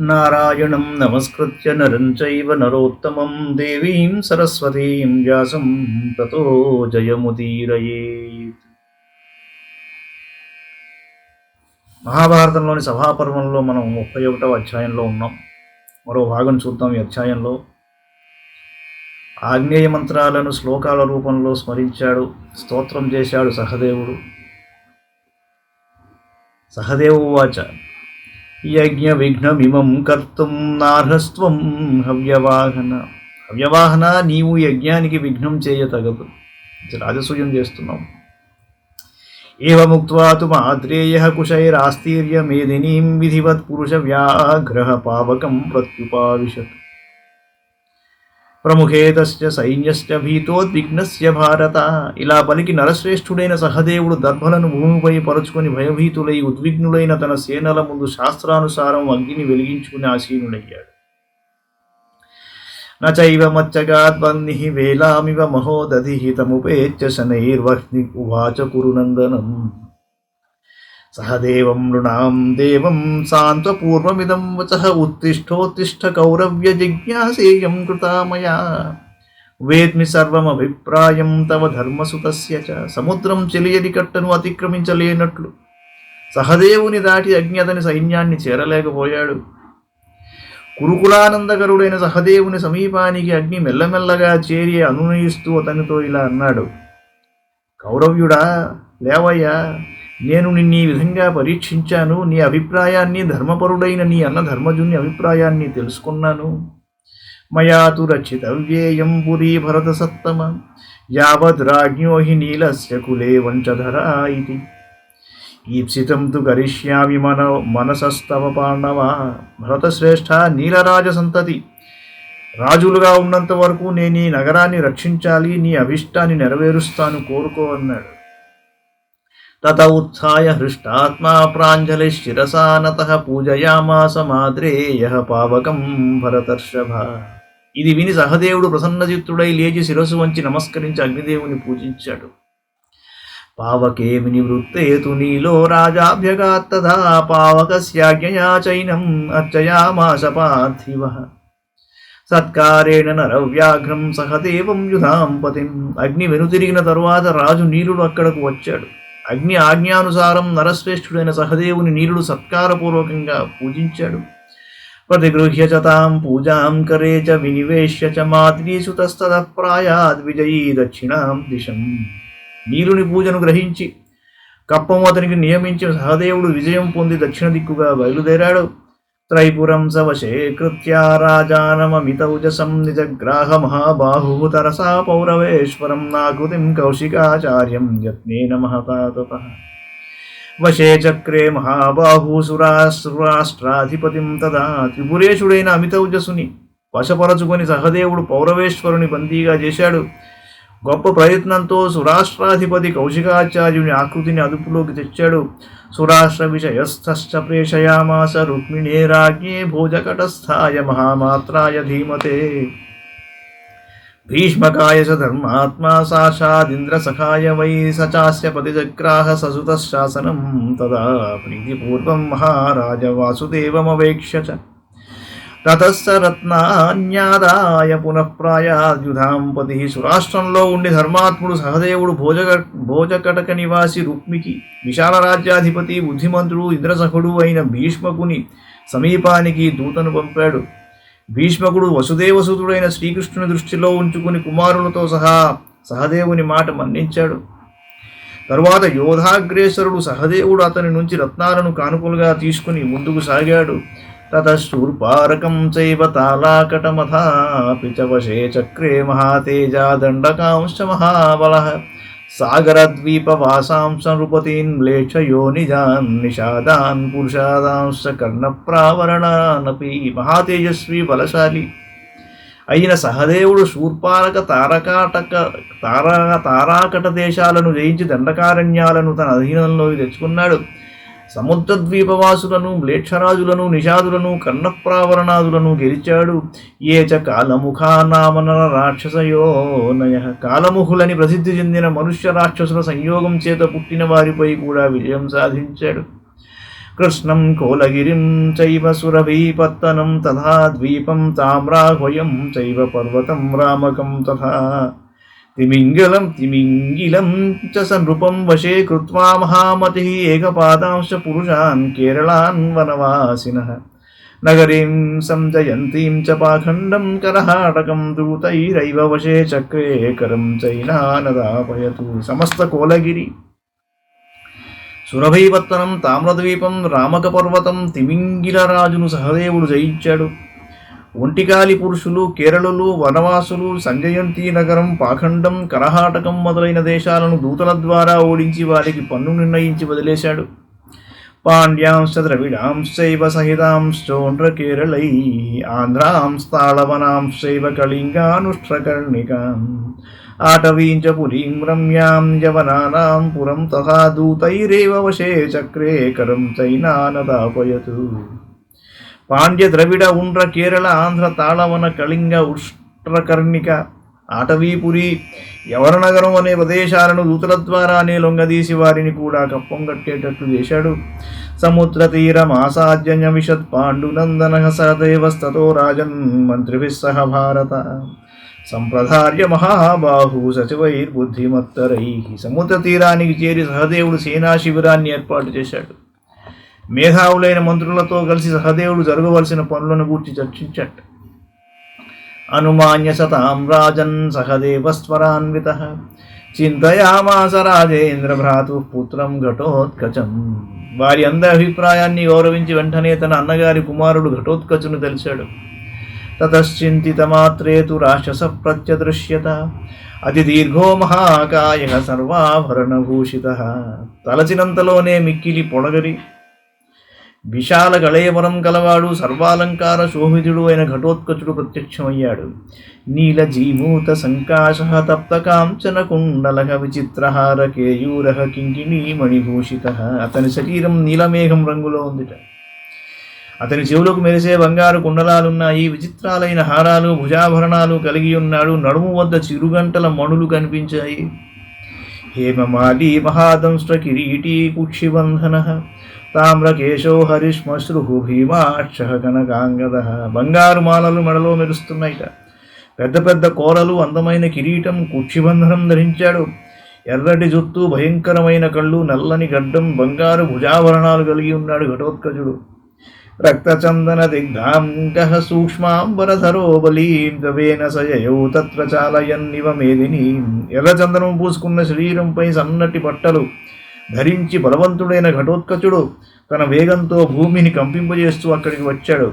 నారాయణం నమస్కృత్య నరం చైవ నరోత్తమం దేవీం సరస్వతీం వ్యాసం తతో జయముదీరయేత్. మహాభారతంలోని సభాపర్వంలో మనం 31వ అధ్యాయంలో ఉన్నాం. మరో భాగం చూద్దాం. ఈ అధ్యాయంలో ఆగ్నేయ మంత్రాలను శ్లోకాల రూపంలో స్మరించాడు, స్తోత్రం చేశాడు సహదేవుడు. సహదేవువాచ యజ్ఞ విఘ్నమిమం కర్తుం నార్హస్త్వం హవ్యవాహన. హవ్యవాహన, నీవు యజ్ఞానికి విఘ్నం చేయతగదు, రాజసూయం చేస్తున్నావు. ఏవముక్త్వా తు మాద్రేయః కుశైరాస్తీర్య మేదినీం విధివత్ పురుష వ్యాఘ్రః పావకం ప్రత్యుపావిశత్. ప్రముఖే తస్య సైన్యస్య భీతోద్విగ్నస్య భారత. ఇలా పలికి నరశ్రేష్ఠుడైన సహదేవుడు దర్భలను భూమిపై పరుచుకొని భయభీతులై ఉద్విగ్నులైన తన సేనల ముందు శాస్త్రానుసారం అగ్నిని వెలిగించుకుని ఆసీనుడయ్యాడు. నచైవ మచ్చగాద్వహ్ని వేలామివ మహోదధి తముపేత్య శనైర్వహ్ని ఉవాచ కురునందనం. సహదేవం నృణాం దేవం సాంత్వపూర్వమిదం వచః ఉత్తిష్ఠోత్తిష్ఠ కౌరవ్య జిజ్ఞాసేయం కృతా మయా వేద్మి సర్వమభిప్రాయం తవ ధర్మసుతస్య చ. సముద్రం చెలియడి కట్టను అతిక్రమించలేనట్లు సహదేవుని దాటి అగ్ని అతని సైన్యాన్ని చేరలేకపోయాడు. కురుకులానందకరుడైన సహదేవుని సమీపానికి అగ్ని మెల్లమెల్లగా చేరి అనునయిస్తూ అతనితో ఇలా అన్నాడు. కౌరవ్యుడా, లేవయ్యా, నేను నిన్ను ఈ విధంగా పరీక్షించాను. నీ అభిప్రాయాన్ని, ధర్మపరుడైన నీ అన్న ధర్మజుని అభిప్రాయాన్ని తెలుసుకున్నాను. మయా తు రచితవ్యేయం పురీ భరత సత్తమ యావద్ రాజ్ఞో హి నీలస్య కులే వంశధరా ఇతి. ఈప్సితం తు కరిష్యామి మనసస్తవ పాండవ. భరతశ్రేష్ఠ, నీలరాజ సంతతి రాజులుగా ఉన్నంత వరకు నేను ఈ నగరాన్ని రక్షించాలి, నీ అభిష్టాన్ని నెరవేరుస్తాను, కోరుకో అన్నాడు. తత ఉత్థాయ హృష్టాత్మా ప్రాంజలి శిరసా నతః పూజయామాస మాద్రేయః పావకం భరతర్షభ. ఇది విని సహదేవుడు ప్రసన్నచిత్తుడై లేచి శిరస్సు వంచి నమస్కరించి అగ్నిదేవుని పూజించాడు. పావకే నివృత్తే తు నీలో రాజాభ్యగాత్తదా పావకస్యాజ్ఞయా చైనం అర్చయామాస పార్థివః. సత్కారేణ నరవ్యాఘ్రం సహదేవం యుధాం పతిం. అగ్ని వెనుతిరిగిన తరువాత రాజు నీలుడు అక్కడకు వచ్చాడు. అగ్ని ఆజ్ఞానుసారం నరశ్రేష్ఠుడైన సహదేవుని నీలుడు సత్కారపూర్వకంగా పూజించాడు. ప్రతిగృహ్య చ తాం పూజాం కరే చ వినివేశ్య చ మాద్రీసుతస్తతః ప్రాయాద్ విజయీ దక్షిణాం దిశం. నీలుని పూజను గ్రహించి కప్పము అతనికి నియమించిన సహదేవుడు విజయం పొంది దక్షిణ దిక్కుగా బయలుదేరాడు. త్రైపురం సవశే కృత్యా రాజానమమితౌజసం నిజగ్రాహ మహాబాహు తరసా పౌరవేశ్వరం నాకృతిం కౌశికాచార్యం యత్నేన మహతా తపః. వశే చక్రే మహాబాహు సురాష్ట్రాధిపతిం తదా. త్రిపురేశుడైన అమితౌజసుని వశపరచుకొని సహదేవుడు పౌరవేశ్వరుని బందీగా చేశాడు. గొప్ప ప్రయత్నంతో సురాష్ట్రాధిపతి కౌశికాచార్యుని ఆకృతిని అదుపులోకి తెచ్చాడు. సురాష్ట్ర విషయస్థశ్చ ప్రేషయామాస రుక్మిణే రాజ్ఞే భోజకటస్థాయ మహామాత్రాయ ధీమతే. భీష్మకాయ చ ధర్మాత్మా సాక్షాదింద్ర సఖాయ వై సచాస్య పతిజగ్రాహ ససుతః శాసనం తదా ప్రీతిపూర్వం మహారాజ వాసుదేవమవేక్ష్య చ. తతస్స రత్నాన్యాదాయ పునఃప్రాయాద్యుధాంపతి. సురాష్ట్రంలో ఉండి ధర్మాత్ముడు సహదేవుడు భోజకటక నివాసి రుక్మికి విశాల రాజ్యాధిపతి బుద్ధిమంతుడు ఇంద్రసఖుడు అయిన భీష్మకుని సమీపానికి దూతను పంపాడు. భీష్మకుడు వసుదేవసుతుడైన శ్రీకృష్ణుని దృష్టిలో ఉంచుకుని కుమారులతో సహా సహదేవుని మాట మన్నించాడు. తరువాత యోధాగ్రేసరుడు సహదేవుడు అతని నుంచి రత్నాలను కానుకలుగా తీసుకుని ముందుకు సాగాడు. తతశూర్పారకం చైవ తాళాకటమథాపి చ వశే చక్రే మహాతేజా దండకాంశ మహాబలః. సాగరద్వీపవాసాంశ నృపతీన్ మ్లేచ్ఛయో నిజాన్ నిషాదాన్ పురుషాదాంశ కర్ణప్రావరణానపి. మహాతేజస్వి బలశాలి అయిన సహదేవుడు శూర్పారక తారాకట దేశాలను జయించి దండకారణ్యాలను తన అధీనంలోకి తెచ్చుకున్నాడు. సముద్రద్వీపవాసులను, మ్లేచ్ఛరాజులను, నిషాదులను, కర్ణప్రావరణాదులను గెలిచాడు. ఏ చ కాలముఖా నామనర రాక్షసయోనయ. కాలముఖులని ప్రసిద్ధి చెందిన మనుష్య రాక్షసుల సంయోగం చేత పుట్టిన వారిపై కూడా విజయం సాధించాడు. కృష్ణం కోలగిరిం చైవ సురభీపత్తనం తథా ద్వీపం తామ్రాహ్వయం చైవ పర్వతం రామకం తథా తిమింగిలం చ సనృపం వశే కృత్వా మహామతిః ఏకపాదాంశ పురుషాన్ కేరళాన్ వనవాసినః నగరీం సంజయంతీం చ పాఖండం కరహాటకం దూతైరైవ వశే చక్రే కరం చైనానదాపయతు. సమస్త కోలగిరి, సురభీపత్తనం, తామ్రద్వీపం, రామక పర్వతం, తిమింగిల రాజును సహదేవుడు జయించాడు. ఒంటికాలి పురుషులు, కేరళులు, వనవాసులు, సంజయంతి నగరం, పాఖండం, కరహాటకం మొదలైన దేశాలను దూతల ద్వారా ఓడించి వారికి పన్ను నిర్ణయించి వదిలేశాడు. పాండ్యాంశ్చ ద్రవిడాంశ్చైవ సహితాంశ్చోండ్ర కేరళై ఆంధ్రాంస్తాళవనాంశ్చైవ కళింగానుష్ట్రకర్ణికాం ఆటవీంచ పురీం రమ్యాం యవనానాం పురం తథా దూతైరేవ వశే చక్రే కరం చైనానదాపయతు. పాండ్య, ద్రవిడ, ఉండ్ర, కేరళ, ఆంధ్ర, తాళవన, కళింగ, ఉష్ట్రకర్ణిక, ఆటవీపురి, యవననగరం అనే ప్రదేశాలను దూతల ద్వారానే లొంగదీసి వారిని కూడా కప్పం కట్టేటట్లు చేశాడు. సముద్ర తీరమాసాద్యన్యమిషత్ పాండునందన సహదేవస్తతో రాజన్ మంత్రిభిः సహ భారత సంప్రదార్య మహాబాహు సచివైర్బుద్ధిమత్తరైః. సముద్ర తీరానికి చేరి సహదేవుడు సేనా శిబిరాన్ని ఏర్పాటు చేశాడు. మేధావులైన మంత్రులతో కలిసి సహదేవుడు జరగవలసిన పనులను గూర్చి చర్చించాడు. అనుమాన్య సతాం రాజన్ సహదేవస్వరాన్వితః చింతయామాస రాజేంద్ర భ్రాతుః పుత్రం ఘటోత్కచం. వారి అందరి అభిప్రాయాన్ని గౌరవించి వెంటనే తన అన్నగారి కుమారుడు ఘటోత్కచును తెలిసాడు. తతశ్చింతితమాత్రే తు రాక్షస ప్రత్యదృశ్యత అతి దీర్ఘో మహాకాయ సర్వాభరణభూషితః. తలచినంతలోనే మిక్కిలి పొడగరి విశాల గళేవరం కలవాడు, సర్వాలంకార శోభితుడు అయిన ఘటోత్కచుడు ప్రత్యక్షమయ్యాడు. నీలజీమూత సంకాశ తప్త కాంచన కుండలక విచిత్రహార కేయూరహ కింకిణీ మణిభూషిత. అతని శరీరం నీలమేఘం రంగులో ఉందిట. అతని చెవులకు మెరిసే బంగారు కుండలాలున్నాయి. విచిత్రాలైన హారాలు, భుజాభరణాలు కలిగి ఉన్నాడు. నడుము వద్ద చిరుగంటల మణులు కనిపించాయి. హేమమాలి మహాదంష్ట్ర కిరీటీ కుక్షిబంధన తామ్రకేశో హరిశ్మశ్రు భీమాక్ష కనకాంగద. బంగారు మాలలు మెడలో మెరుస్తున్నాయిట. పెద్ద పెద్ద కోరలు, అందమైన కిరీటం, కుక్షిబంధనం ధరించాడు. ఎర్రటి జుత్తు, భయంకరమైన కళ్ళు, నల్లని గడ్డం, బంగారు భుజాభరణాలు కలిగి ఉన్నాడు ఘటోత్కచుడు. రక్తచందన దిగ్ధాంగః సూక్ష్మాంబరధరో బలీం దవేన సయయౌ తత్ర చాలయన్నివ మేదినీం. ఎర్రచందనం పూసుకున్న శరీరంపై సన్నటి బట్టలు ధరించి బలవంతుడైన ఘటోత్కచుడు తన వేగంతో భూమిని కంపింపజేస్తూ అక్కడికి వచ్చాడు.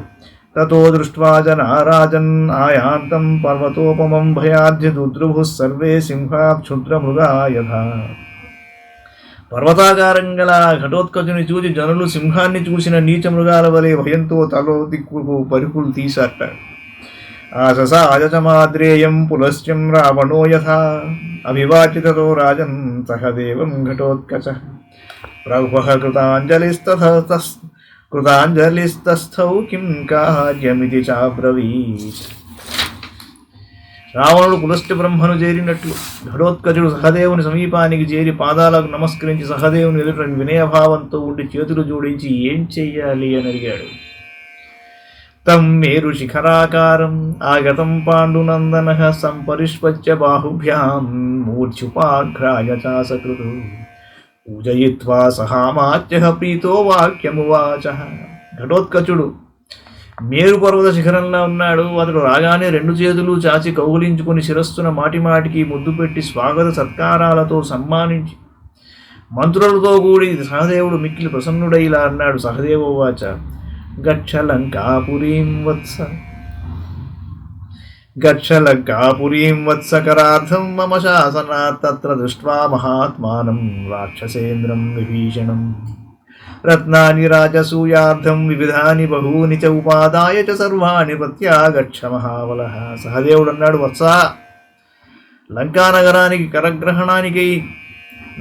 తతో దృష్ట్వా జనారాజన్ ఆయాంతం పర్వతోపమం భయాద్య దుద్రుభుః సర్వే సింహా క్షుద్రమృగా యథా. పర్వతాకారం గల ఘటోత్కచుని చూసి జనులు సింహాన్ని చూసిన నీచ మృగాల వలె భయంతో తలో దిక్కుకు పరుగులు తీశారట. ఆససాయచమాద్రేయం పులస్త్యం రావణో యథా అభివాచితతో రాజన్ సహదేవం ఘటోత్కచః ప్రభుః కృతాంజలిస్తస్థౌ కిం కార్యమితి చాబ్రవీత్. రావణుడు పులస్త్య బ్రహ్మను చేరినట్లు ఘటోత్కచుడు సహదేవుని సమీపానికి చేరి పాదాలకు నమస్కరించి సహదేవుని ఎదుట వినయభావంతో ఉండి చేతులు జోడించి ఏం చెయ్యాలి అని అడిగాడు. తం మేరు శిఖరాకారం ఆగతం పాండునందనః సంపరిష్పత్య బాహుభ్యాం మూర్ఛుపాఘ్రాయ చాసకృతు పూజయిత్వా సహామాత్యః ప్రీతో వాక్యమువాచః. ఘటోత్కచుడు మేరు పర్వత శిఖరంలో ఉన్నాడు. అతడు రాగానే రెండు చేతులు చాచి కౌగులించుకుని శిరస్సున మాటిమాటికి ముద్దు పెట్టి స్వాగత సత్కారాలతో సన్మానించి మంత్రులతో కూడి సహదేవుడు మిక్కిలి ప్రసన్నుడై ఇలా అన్నాడు. సహదేవోవాచ గచ్చ లంకాపురీం వత్సకరార్థం మమ శాసనాత్ తత్ర దృష్ట్వా మహాత్మానం రాక్షసేంద్రం విభీషణం రత్నాని రాజసూయార్థం వివిధాని బహూని చ ఉపాదాయ చ సర్వాణి ప్రత్యాగచ్చ మహాబలః. సహదేవుడు అన్నాడు, వత్స, లంకానగరానికి కరగ్రహణానికి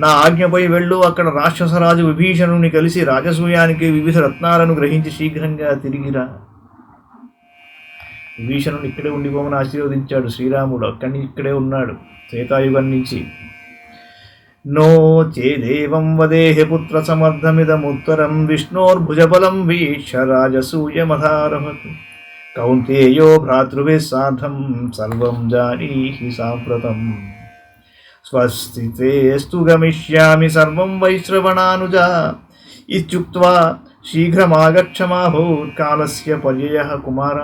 నా ఆజ్ఞపై వెళ్ళు. అక్కడ రాక్షసరాజు విభీషణుని కలిసి రాజసూయానికి వివిధ రత్నాలను గ్రహించి శీఘ్రంగా తిరిగిరా. విభీషణుడు ఇక్కడే ఉండిపోమని ఆశీర్వదించాడు శ్రీరాముడు. ఇక్కడే ఉన్నాడు త్రేతాయుగం నుంచి. నో చేదేవం వదేహ పుత్ర సమర్థమిదముత్తరం విష్ణోర్భుజబలం వీక్ష రాజసూయమధారవత్ కౌంతేయో భ్రాతృభిः సార్ధం సర్వం జానీహి సాంప్రతం స్వస్తి స్తు గమిష్యామి సర్వం వైశ్రవణానుజా ఇత్యుక్త్వా శీఘ్రమాగచ్చమాభూత్ కాలస్య పర్యయః కుమార.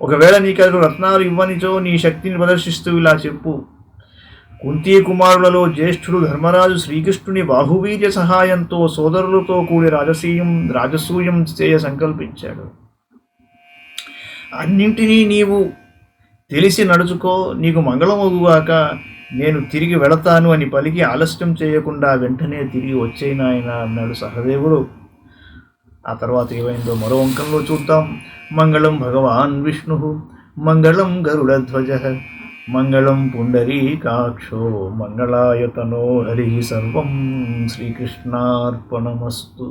ఒకవేళ నీకు రత్నాలు ఇవ్వనిచో నీ శక్తిని ప్రదర్శిస్తూ ఇలా చెప్పు. కుంతీ కుమారులలో జ్యేష్ఠుడు ధర్మరాజు శ్రీకృష్ణుని బాహువీర్య సహాయంతో సోదరులతో కూడి రాజసూయం చేయ సంకల్పించాడు. అన్నింటినీ నీవు తెలిసి నడుచుకో, నీకు మంగళమగుగాక, నేను తిరిగి వెళతాను అని పలికి ఆలస్యం చేయకుండా వెంటనే తిరిగి వచ్చేనాయన అన్నాడు సహదేవుడు. ఆ తర్వాత ఏమైందో మరో అంకంలో చూద్దాం. మంగళం భగవాన్ విష్ణు, మంగళం గరుడధ్వజ, మంగళం పుండరీకాక్షో, మంగళాయతనో హరి. సర్వం శ్రీకృష్ణార్పణమస్తు.